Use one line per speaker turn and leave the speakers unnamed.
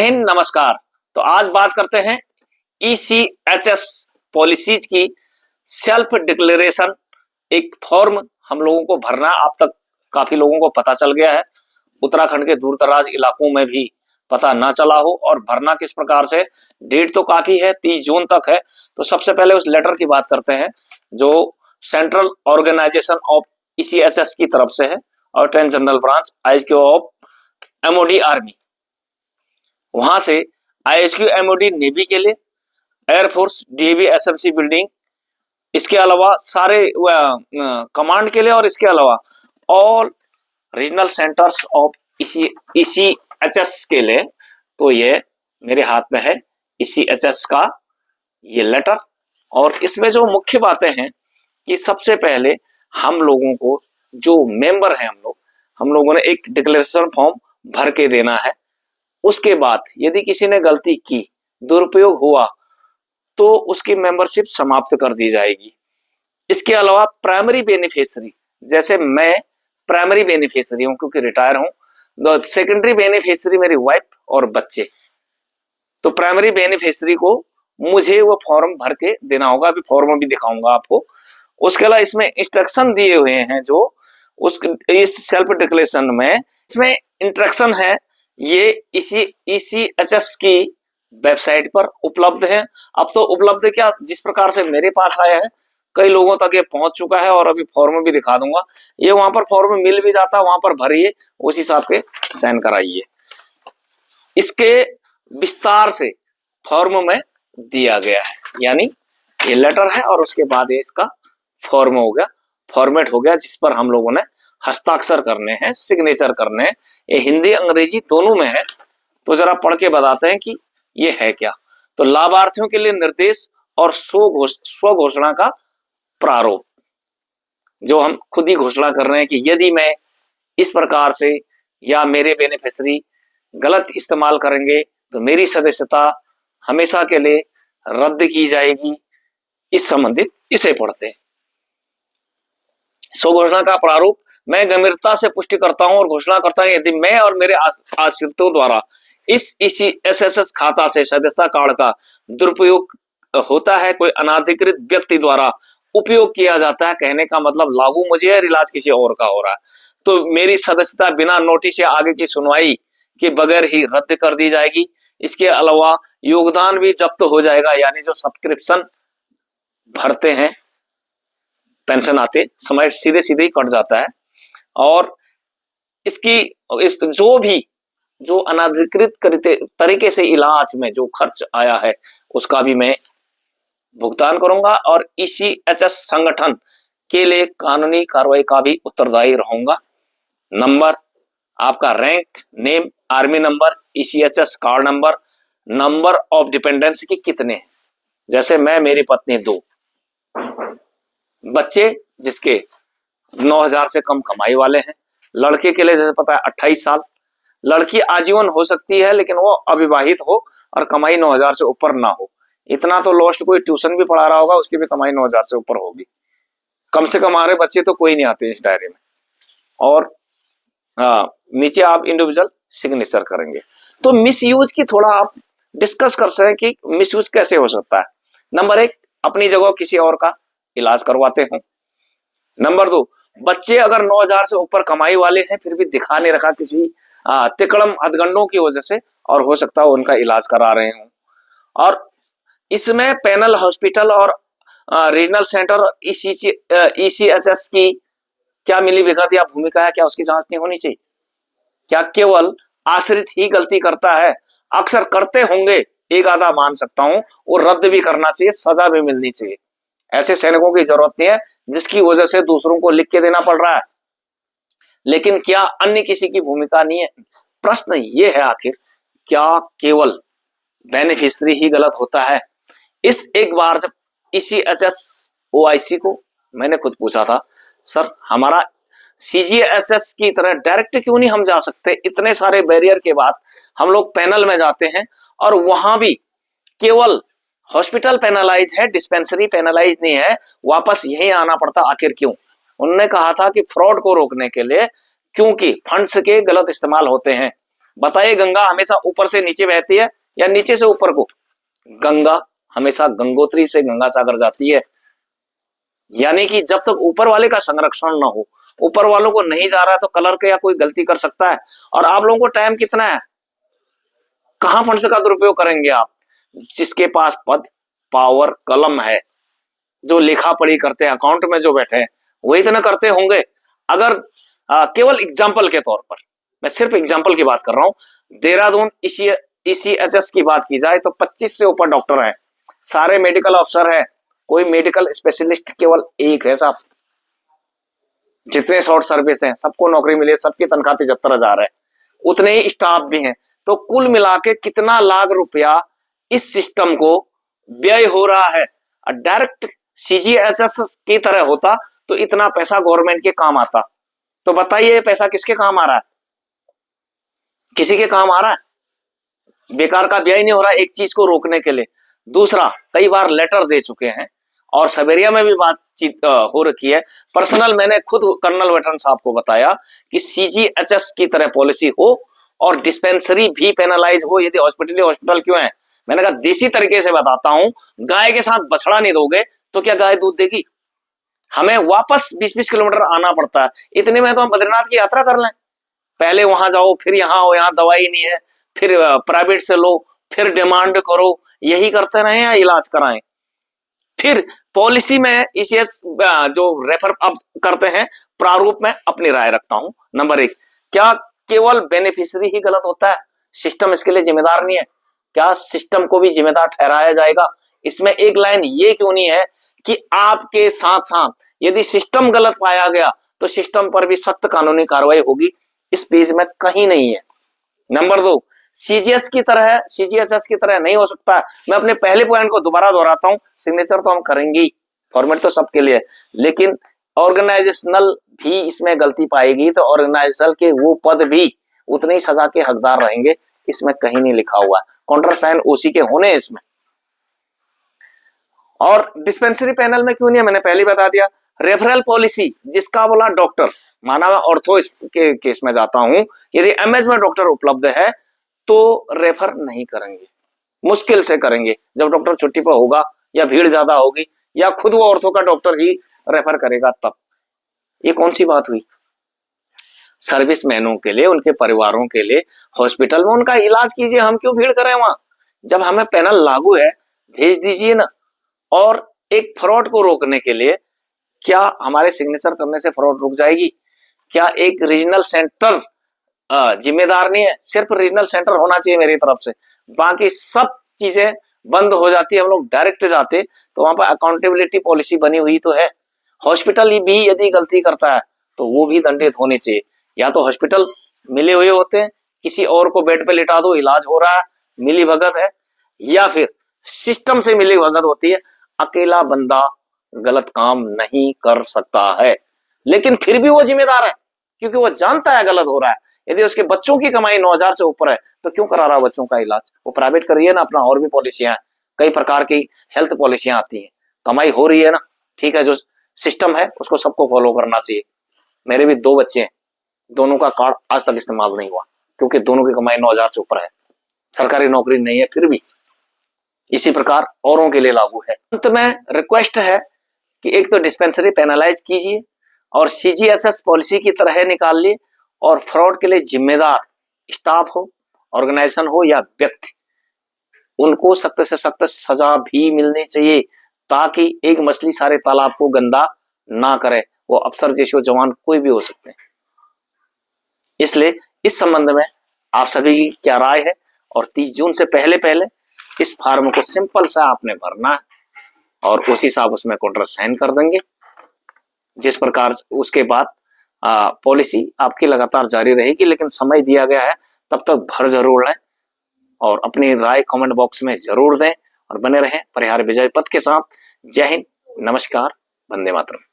हिंद, नमस्कार। तो आज बात करते हैं ईसीएचएस पॉलिसीज की। सेल्फ डिक्लेरेशन एक फॉर्म हम लोगों को भरना, अब तक काफी लोगों को पता चल गया है, उत्तराखंड के दूर दराज इलाकों में भी पता ना चला हो। और भरना किस प्रकार से, डेट तो काफी है, 30 जून तक है। तो सबसे पहले उस लेटर की बात करते हैं जो सेंट्रल ऑर्गेनाइजेशन ऑफ ईसीएचएस की तरफ से है और 10 general branch IHQ of MOD army, वहां से आईएचक्यू एमओडी नेवी के लिए, एयरफोर्स डीएवी एसएमसी बिल्डिंग, इसके अलावा सारे कमांड के लिए, और इसके अलावा all regional centres of ECHS के लिए। तो ये मेरे हाथ में है ईसीएचएस का ये लेटर। और इसमें जो मुख्य बातें हैं कि सबसे पहले हम लोगों को जो मेंबर हैं, हम लोगों ने एक डिक्लेरेशन फॉर्म भर के देना है। उसके बाद यदि किसी ने गलती की, दुरुपयोग हुआ, तो उसकी मेंबरशिप समाप्त कर दी जाएगी। इसके अलावा प्राइमरी बेनिफिशियरी, जैसे मैं प्राइमरी बेनिफिशियरी हूं क्योंकि रिटायर हूं, सेकेंडरी बेनिफिशियरी मेरी वाइफ और बच्चे। तो प्राइमरी बेनिफिशियरी को मुझे वो फॉर्म भर के देना होगा, अभी फॉर्म भी दिखाऊंगा आपको। उसके अलावा इसमें इंस्ट्रक्शन दिए हुए हैं जो इस सेल्फ डिक्लेरेशन में, इसमें इंस्ट्रक्शन है, ये ईसीएचएस की वेबसाइट पर उपलब्ध है। अब तो उपलब्ध क्या, जिस प्रकार से मेरे पास आया है कई लोगों तक ये पहुंच चुका है, और अभी फॉर्म भी दिखा दूंगा। ये वहां पर फॉर्म मिल भी जाता है, वहां पर भरिए, उस हिसाब से साइन कराइए। इसके विस्तार से फॉर्म में दिया गया है, यानी ये लेटर है और उसके बाद ये इसका फॉर्म हो गया, फॉर्मेट हो गया, जिस पर हम लोगों ने हस्ताक्षर करने हैं, सिग्नेचर करने हैं। ये हिंदी अंग्रेजी दोनों में है। तो जरा पढ़ के बताते हैं कि ये है क्या। तो लाभार्थियों के लिए निर्देश और स्व घोषणा का प्रारूप, जो हम खुद ही घोषणा कर रहे हैं कि यदि मैं इस प्रकार से या मेरे बेनिफिशियरी गलत इस्तेमाल करेंगे तो मेरी सदस्यता हमेशा के लिए रद्द की जाएगी। इस संबंधित इसे पढ़ते हैं। स्व घोषणा का प्रारूप, मैं गंभीरता से पुष्टि करता हूं और घोषणा करता हूं यदि मैं और मेरे आश्रितों द्वारा इस ईसीएचएस खाता से सदस्यता कार्ड का दुरुपयोग होता है, कोई अनाधिकृत व्यक्ति द्वारा उपयोग किया जाता है, कहने का मतलब लागू मुझे है, इलाज किसी और का हो रहा है, तो मेरी सदस्यता बिना नोटिस या आगे की सुनवाई के बगैर ही रद्द कर दी जाएगी। इसके अलावा योगदान भी जब्त हो जाएगा, यानी जो सब्सक्रिप्शन भरते हैं पेंशन आते समय सीधे सीधे ही कट जाता है। और इसकी जो अनाधिकृत तरीके से इलाज में जो खर्च आया है उसका भी मैं भुगतान करूंगा, और ईसीएचएस संगठन के लिए कानूनी कार्रवाई का भी उत्तरदायी रहूंगा। नंबर, आपका rank, name, army number, ECHS card number, number of dependence की कितने हैं, जैसे मैं, मेरी पत्नी 2, बच्चे जिसके 9,000 से कम कमाई वाले हैं, लड़के के लिए जैसे पता है 28 साल, लड़की आजीवन हो सकती है लेकिन वो अविवाहित हो और कमाई 9,000 से ऊपर ना हो। इतना तो लॉस्ट कोई ट्यूशन भी पढ़ा रहा होगा, उसकी भी कमाई 9,000 से ऊपर होगी। कम से कम हमारे बच्चे तो कोई नहीं आते इस दायरे में। और नीचे आप इंडिविजुअल सिग्नेचर करेंगे। तो मिस यूज की थोड़ा आप डिस्कस कर सकते हैं कि मिस यूज कैसे हो सकता है। नंबर 1, अपनी जगह किसी और का इलाज करवाते हो। नंबर 2, बच्चे अगर 9,000 से ऊपर कमाई वाले हैं फिर भी दिखा नहीं रखा किसी तिकड़म हथगंडों की वजह से, और हो सकता है उनका इलाज करा रहे हो। और इसमें पैनल हॉस्पिटल और रीजनल सेंटर ईसीएचएस की क्या मिली भगत या भूमिका है, क्या उसकी जांच नहीं होनी चाहिए? क्या केवल आश्रित ही गलती करता है? अक्सर करते होंगे, एक आधा मान सकता हूं, वो रद्द भी करना चाहिए, सजा भी मिलनी चाहिए। ऐसे सैनिकों की जरूरत नहीं है जिसकी वजह से दूसरों को लिख के देना पड़ रहा है, लेकिन क्या अन्य किसी की भूमिका नहीं है? प्रश्न ये है, आखिर क्या केवल बेनिफिशियरी ही गलत होता है? इस एक बार जब ईसीएचएस ओआईसी को मैंने खुद पूछा था, सर हमारा सीजीएचएस की तरह डायरेक्ट क्यों नहीं हम जा सकते? इतने सारे बैरियर के बाद हम लोग पैनल में जाते हैं और वहां भी केवल हॉस्पिटल पेनलाइज है, डिस्पेंसरी पेनलाइज नहीं है, वापस यही आना पड़ता, आखिर क्यों? उन्होंने कहा था कि फ्रॉड को रोकने के लिए, क्योंकि फंड्स के गलत इस्तेमाल होते हैं। बताइए, गंगा हमेशा ऊपर से नीचे बहती है या नीचे से ऊपर को? गंगा हमेशा गंगोत्री से गंगा सागर जाती है। यानी कि जब तक ऊपर वाले का संरक्षण ना हो, ऊपर वालों को नहीं जा रहा है, तो कलर के या कोई गलती कर सकता है? और आप लोगों को टाइम कितना है? कहां फंड का दुरुपयोग करेंगे आप? जिसके पास पद, पावर, कलम है, जो लिखा पढ़ी करते हैं, अकाउंट में जो बैठे हैं, वही इतना करते होंगे। अगर केवल एग्जाम्पल के तौर पर, मैं सिर्फ एग्जाम्पल की बात कर रहा हूं, देहरादून ईसीएचएस की बात की जाए तो 25 से ऊपर डॉक्टर हैं, सारे मेडिकल अफसर हैं, कोई मेडिकल स्पेशलिस्ट केवल एक है साहब। जितने शॉर्ट सर्विस हैं, सबको नौकरी मिली है, सबकी तनख्वाह 75,000 है, उतने ही स्टाफ भी हैं। तो कुल मिला के कितना लाख रुपया इस सिस्टम को व्यय हो रहा है। डायरेक्ट सीजीएचएस की तरह होता तो इतना पैसा गवर्नमेंट के काम आता। तो बताइए, ये पैसा किसके काम आ रहा है? किसी के काम आ रहा है? बेकार का व्यय नहीं हो रहा एक चीज को रोकने के लिए। दूसरा, कई बार लेटर दे चुके हैं और सवेरिया में भी बातचीत हो रखी है। पर्सनल मैंने खुद कर्नल वेटरन साहब को बताया कि सीजीएचएस की तरह पॉलिसी हो और डिस्पेंसरी भी पेनलाइज हो। यदि हॉस्पिटल क्यों है? मैंने कहा देसी तरीके से बताता हूं, गाय के साथ बछड़ा नहीं दोगे तो क्या गाय दूध देगी? हमें वापस 20-20 किलोमीटर आना पड़ता है। इतने में तो हम बद्रीनाथ की यात्रा कर लें। पहले वहां जाओ, फिर यहाँ आओ, यहाँ दवाई नहीं है, फिर प्राइवेट से लो, फिर डिमांड करो, यही करते रहे या इलाज कराएं। फिर पॉलिसी में ईसीएस जो रेफर अब करते हैं, प्रारूप में अपनी राय रखता हूं। नंबर 1, क्या केवल बेनिफिशियरी ही गलत होता है? सिस्टम इसके लिए जिम्मेदार नहीं है? क्या सिस्टम को भी जिम्मेदार ठहराया जाएगा? इसमें एक लाइन ये क्यों नहीं है कि आपके साथ साथ यदि सिस्टम गलत पाया गया तो सिस्टम पर भी सख्त कानूनी कार्रवाई होगी? इस पेज में कहीं नहीं है। नंबर 2, सीजीएचएस की तरह नहीं हो सकता। मैं अपने पहले पॉइंट को दोबारा दोहराता हूं, सिग्नेचर तो हम करेंगे ही, फॉर्मेट तो सबके लिए, लेकिन ऑर्गेनाइजेशनल भी इसमें गलती पाएगी तो ऑर्गेनाइजेशन के वो पद भी उतनी ही सजा के हकदार रहेंगे। इसमें कहीं नहीं लिखा हुआ है। काउंटर साइन ओसी के होने इसमें। और डिस्पेंसरी पैनल में क्यों नहीं है, मैंने पहले बता दिया। रेफरल पॉलिसी, जिसका बोला डॉक्टर, माना मैं ऑर्थो के केस में जाता हूं, यदि एमएस में डॉक्टर उपलब्ध है तो रेफर नहीं करेंगे, मुश्किल से करेंगे। जब डॉक्टर छुट्टी पर होगा या भीड़ ज्यादा होगी या खुद वो ऑर्थो का डॉक्टर ही रेफर करेगा तब। ये कौन सी बात हुई? सर्विसमैनों के लिए, उनके परिवारों के लिए हॉस्पिटल में उनका इलाज कीजिए, हम क्यों भीड़ करें वहां? जब हमें पैनल लागू है, भेज दीजिए ना। और एक फ्रॉड को रोकने के लिए, क्या हमारे सिग्नेचर करने से फ्रॉड रुक जाएगी? क्या एक रीजनल सेंटर जिम्मेदार नहीं है? सिर्फ रीजनल सेंटर होना चाहिए मेरी तरफ से, बाकी सब चीजें बंद हो जाती है, हम लोग डायरेक्ट जाते तो वहां पर अकाउंटेबिलिटी पॉलिसी बनी हुई तो है। हॉस्पिटल भी यदि गलती करता है तो वो भी दंडित होने चाहिए। या तो हॉस्पिटल मिले हुए होते हैं, किसी और को बेड पे लिटा दो, इलाज हो रहा है, मिली भगत है, या फिर सिस्टम से मिली भगत होती है। अकेला बंदा गलत काम नहीं कर सकता है, लेकिन फिर भी वो जिम्मेदार है क्योंकि वो जानता है गलत हो रहा है। यदि उसके बच्चों की कमाई 9,000 से ऊपर है तो क्यों करा रहा है बच्चों का इलाज? वो प्राइवेट करिए ना अपना। और भी पॉलिसियां, कई प्रकार की हेल्थ पॉलिसियां आती हैं, कमाई हो रही है ना, ठीक है। जो सिस्टम है उसको सबको फॉलो करना चाहिए। मेरे भी 2 बच्चे हैं, दोनों का कार्ड आज तक इस्तेमाल नहीं हुआ क्योंकि दोनों की कमाई 9,000 से ऊपर है, सरकारी नौकरी नहीं है फिर भी। इसी प्रकार औरों के लिए लागू है। अंत में रिक्वेस्ट है कि एक तो डिस्पेंसरी पेनलाइज कीजिए और सीजीएचएस पॉलिसी की तरह निकाल लिए, और फ्रॉड के लिए जिम्मेदार स्टाफ हो, ऑर्गेनाइजेशन हो या व्यक्ति, उनको सख्त से सख्त सजा भी मिलनी चाहिए ताकि एक मछली सारे तालाब को गंदा ना करे। वो अफसर जैसे जवान कोई भी हो सकते हैं। इसलिए इस संबंध में आप सभी की क्या राय है? और 30 जून से पहले पहले इस फॉर्म को सिंपल सा आपने भरना है और उसी से आप उसमें काउंटर साइन कर देंगे। जिस प्रकार उसके बाद पॉलिसी आपकी लगातार जारी रहेगी, लेकिन समय दिया गया है, तब तक भर जरूर लें और अपनी राय कमेंट बॉक्स में जरूर दें और बने रहें परिहार विजय पथ के साथ। जय हिंद, नमस्कार, वंदे मातरम।